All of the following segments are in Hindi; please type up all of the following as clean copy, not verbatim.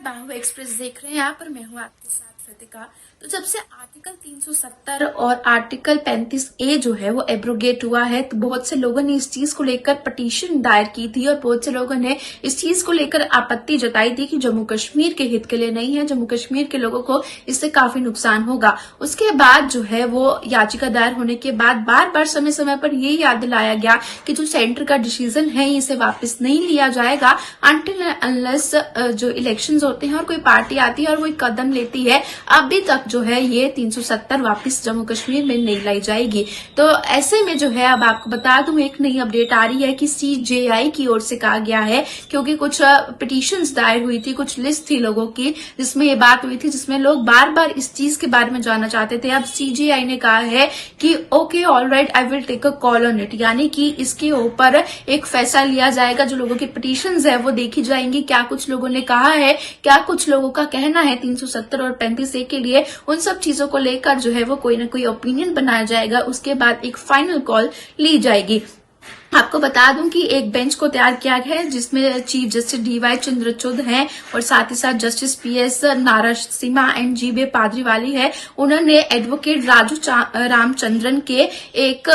बाहु एक्सप्रेस देख रहे हैं आप और मैं हूं आपके साथ कृतिका। तो जब से आर्टिकल 370 और आर्टिकल 35A जो है वो एब्रोगेट हुआ है, तो बहुत से लोगों ने इस चीज को लेकर पिटीशन दायर की थी और बहुत से लोगों ने इस चीज को लेकर आपत्ति जताई थी कि जम्मू कश्मीर के हित के लिए नहीं है, जम्मू कश्मीर के लोगों को इससे काफी नुकसान होगा। उसके बाद जो है वो याचिका दायर होने के बाद बार बार समय समय पर ये याद दिलाया गया कि जो सेंटर का डिसीजन है इसे वापस नहीं लिया जाएगा अनटिल अनलेस जो इलेक्शंस होते हैं और कोई पार्टी आती है और वो एक कदम लेती है। अभी तक जो है ये 370 वापस जम्मू कश्मीर में नहीं लाई जाएगी। तो ऐसे में जो है अब आपको बता दूं एक नई अपडेट आ रही है कि CJI की ओर से कहा गया है, क्योंकि कुछ पिटीशंस दायर हुई थी, कुछ लिस्ट थी लोगों की जिसमें ये बात हुई थी, जिसमें लोग बार बार इस चीज के बारे में जानना चाहते थे। अब CJI ने कहा है कि okay alright, I will take a call on it, यानी कि इसके ऊपर एक फैसला लिया जाएगा। जो लोगों की पिटीशंस है वो देखी जाएंगी, क्या कुछ लोगों ने कहा है, क्या कुछ लोगों का कहना है 370 और 35A के लिए, उन सब चीजों को लेकर जो है वो कोई ना कोई ओपिनियन बनाया जाएगा। उसके बाद एक फाइनल कॉल ली जाएगी। आपको बता दूं कि एक बेंच को तैयार किया गया है जिसमें चीफ जस्टिस DY चंद्रचूड़ हैं और साथ ही साथ जस्टिस PS नारासिम्हा एंड GB पाद्रीवाली है। उन्होंने एडवोकेट राजू रामचंद्रन के एक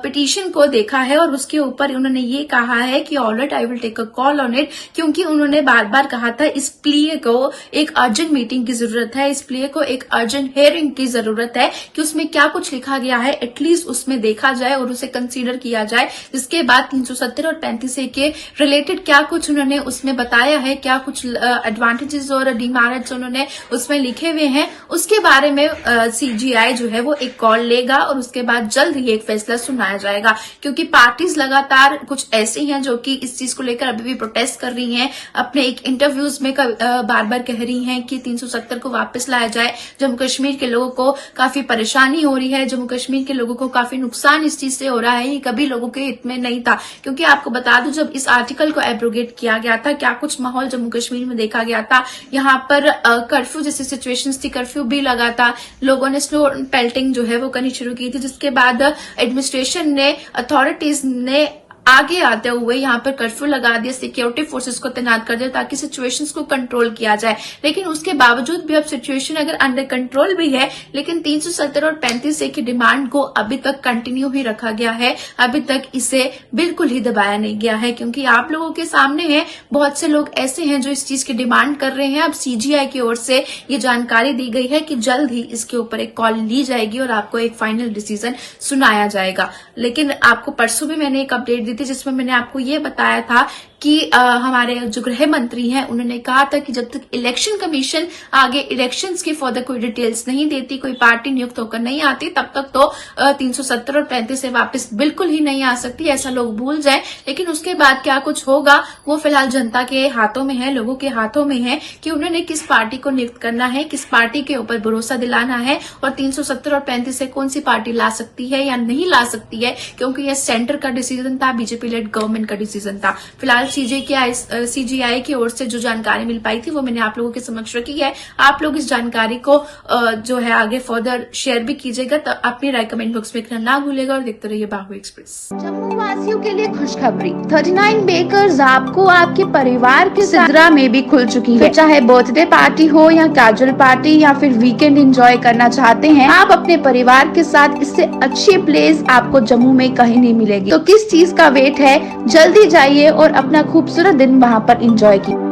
पिटीशन को देखा है और उसके ऊपर उन्होंने ये कहा है कि alright, I will take a call on it, क्योंकि उन्होंने बार बार कहा था इस प्ले को एक अर्जेंट मीटिंग की जरूरत है, इस प्ले को एक अर्जेंट हियरिंग की जरूरत है कि उसमें क्या कुछ लिखा गया है एटलीस्ट उसमें देखा जाए और उसे कंसीडर किया जाए। जिसके बाद 370 और 35A के रिलेटेड क्या कुछ उन्होंने उसमें बताया है, क्या कुछ एडवांटेजेस और डिमेरिट्स उन्होंने उसमें लिखे हुए हैं, उसके बारे में CJI जो है वो एक कॉल लेगा और उसके बाद जल्द ही एक फैसला सुनाया जाएगा। क्योंकि पार्टीज लगातार कुछ ऐसी हैं जो कि इस चीज को लेकर अभी भी प्रोटेस्ट कर रही हैं, अपने एक इंटरव्यूज में बार बार कह रही हैं कि 370 को वापस लाया जाए। जम्मू कश्मीर के लोगों को काफी परेशानी हो रही है, जम्मू कश्मीर के लोगों को काफी नुकसान इस चीज से हो रहा है, ये कभी लोगों के हित में नहीं था। क्योंकि आपको बता दूं जब इस आर्टिकल को एब्रोगेट किया गया था, क्या कुछ माहौल जम्मू कश्मीर में देखा गया था। यहाँ पर कर्फ्यू जैसी सिचुएशंस थी, कर्फ्यू भी लगा था, लोगों ने स्नो पेल्टिंग जो है वो करनी शुरू की थी, जिसके बाद एडमिनिस्ट्रेशन ने, अथॉरिटीज ने आगे आते हुए यहाँ पर कर्फ्यू लगा दिया, सिक्योरिटी फोर्सेस को तैनात कर दिया ताकि सिचुएशंस को कंट्रोल किया जाए। लेकिन उसके बावजूद भी अब सिचुएशन अगर अंडर कंट्रोल भी है, लेकिन 370 और 35A की डिमांड को अभी तक कंटिन्यू ही रखा गया है, अभी तक इसे बिल्कुल ही दबाया नहीं गया है। क्योंकि आप लोगों के सामने है, बहुत से लोग ऐसे हैं जो इस चीज की डिमांड कर रहे हैं। अब CJI की ओर से ये जानकारी दी गई है कि जल्द ही इसके ऊपर एक कॉल ली जाएगी और आपको एक फाइनल डिसीजन सुनाया जाएगा। लेकिन आपको परसों भी मैंने एक अपडेट दी थी जिसमें मैंने आपको ये बताया था कि हमारे जो गृह मंत्री हैं उन्होंने कहा था कि जब तक इलेक्शन कमीशन आगे इलेक्शंस की फर्दर कोई डिटेल्स नहीं देती, कोई पार्टी नियुक्त होकर नहीं आती, तब तक तो 370 और 35 वापस बिल्कुल ही नहीं आ सकती, ऐसा लोग भूल जाएं। लेकिन उसके बाद क्या कुछ होगा वो फिलहाल जनता के हाथों में है, लोगों के हाथों में है कि उन्होंने किस पार्टी को नियुक्त करना है, किस पार्टी के ऊपर भरोसा दिलाना है और 370 और 35 कौन सी पार्टी ला सकती है या नहीं ला सकती है, क्योंकि यह सेंटर का डिसीजन था, बीजेपी लेड गवर्नमेंट का डिसीजन था। फिलहाल CJI की ओर से जो जानकारी मिल पाई थी वो मैंने आप लोगों के समक्ष रखी है। आप लोग इस जानकारी को जो है आगे फर्दर शेयर भी कीजिएगा, तो अपनी राय कमेंट बॉक्स में लिखना ना भूलेगा और देखते रहिए बाहु एक्सप्रेस। जम्मू वासियों के लिए खुशखबरी, 39 बेकर्स आपको आपके परिवार के सिद्रा में भी खुल चुकी है। चाहे बर्थडे पार्टी हो या कैजुअल पार्टी या फिर वीकेंड एंजॉय करना चाहते हैं आप अपने परिवार के साथ, इससे अच्छी प्लेस आपको जम्मू में कहीं नहीं मिलेगी। तो किस चीज का वेट है, जल्दी जाइए और अपना खूबसूरत दिन वहाँ पर एंजॉय कीजिए।